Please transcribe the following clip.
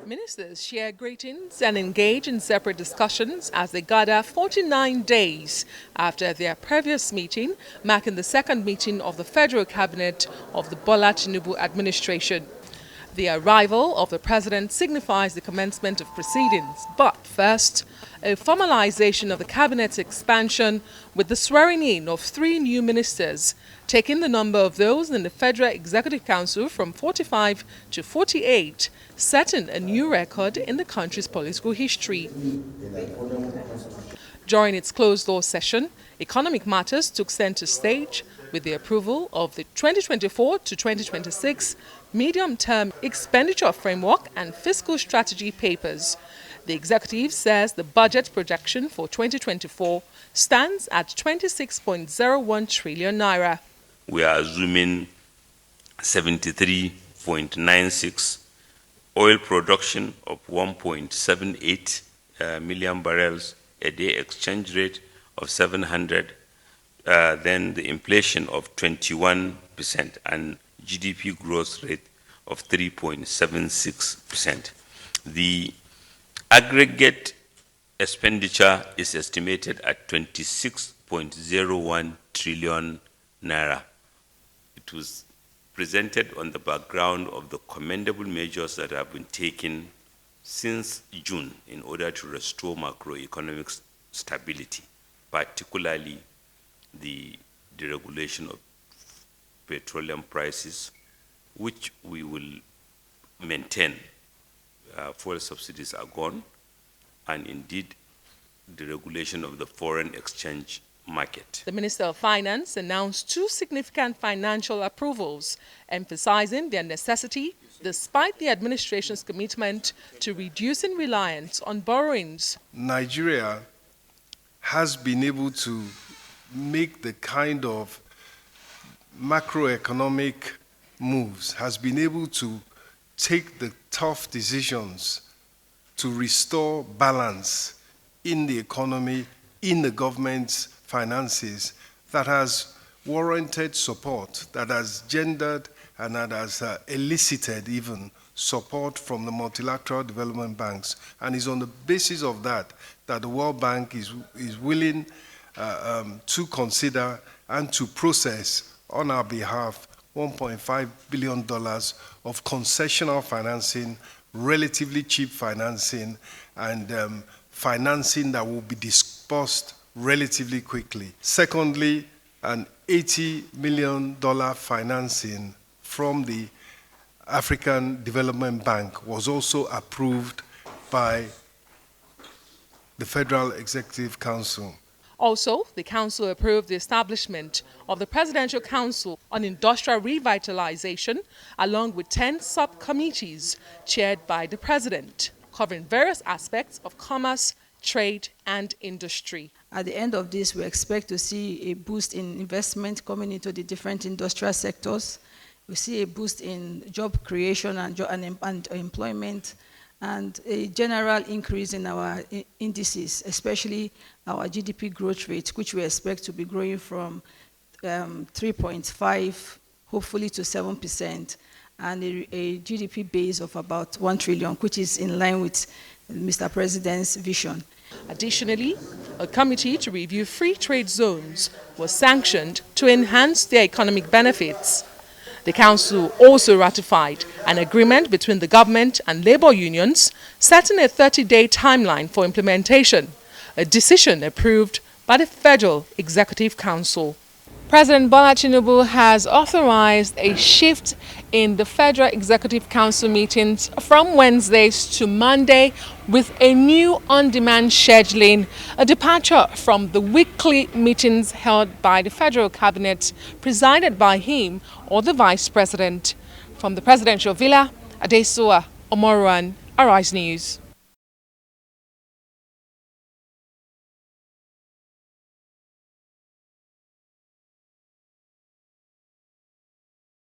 Ministers share greetings and engage in separate discussions as they gather 49 days after their previous meeting, marking the second meeting of the Federal Cabinet of the Bola Tinubu administration. The arrival of the President signifies the commencement of proceedings, but first, a formalization of the Cabinet's expansion with the swearing-in of 3 new ministers, taking the number of those in the Federal Executive Council from 45 to 48, setting a new record in the country's political history. During its closed-door session, Economic Matters took center stage with the approval of the 2024 to 2026 Medium-Term Expenditure Framework and Fiscal Strategy papers. The executive says the budget projection for 2024 stands at 26.01 trillion naira. We are assuming 73.96, oil production of 1.78 million barrels a day, exchange rate of 700, then the inflation of 21% and GDP growth rate of 3.76%. The aggregate expenditure is estimated at 26.01 trillion naira. It was presented on the background of the commendable measures that have been taken since June in order to restore macroeconomic stability, particularly the deregulation of petroleum prices, which we will maintain. Fuel subsidies are gone, and indeed the regulation of the foreign exchange market. The Minister of Finance announced 2 significant financial approvals, emphasizing their necessity despite the administration's commitment to reducing reliance on borrowings. Nigeria has been able to make the kind of macroeconomic moves, has been able to take the tough decisions to restore balance in the economy, in the government's finances, that has warranted support, that has gendered and that has elicited even support from the multilateral development banks. And it's on the basis of that that the World Bank is willing to consider and to process on our behalf $1.5 billion of concessional financing, relatively cheap financing, and financing that will be disbursed relatively quickly. Secondly, an $80 million financing from the African Development Bank was also approved by the Federal Executive Council. Also, the Council approved the establishment of the Presidential Council on Industrial Revitalisation, along with 10 subcommittees chaired by the President, covering various aspects of commerce, trade, and industry. At the end of this, we expect to see a boost in investment coming into the different industrial sectors. We see a boost in job creation and employment, and a general increase in our indices, especially our GDP growth rate, which we expect to be growing from 3.5, hopefully to 7%, and a GDP base of about 1 trillion, which is in line with Mr. President's vision. Additionally, a committee to review free trade zones was sanctioned to enhance their economic benefits. The Council also ratified an agreement between the government and labor unions, setting a 30-day timeline for implementation, a decision approved by the Federal Executive Council. President Bola Tinubu has authorized a shift in the Federal Executive Council meetings from Wednesdays to Monday with a new on-demand scheduling, a departure from the weekly meetings held by the Federal Cabinet, presided by him or the Vice President. From the Presidential Villa, Adesoa Omoruan, Arise News.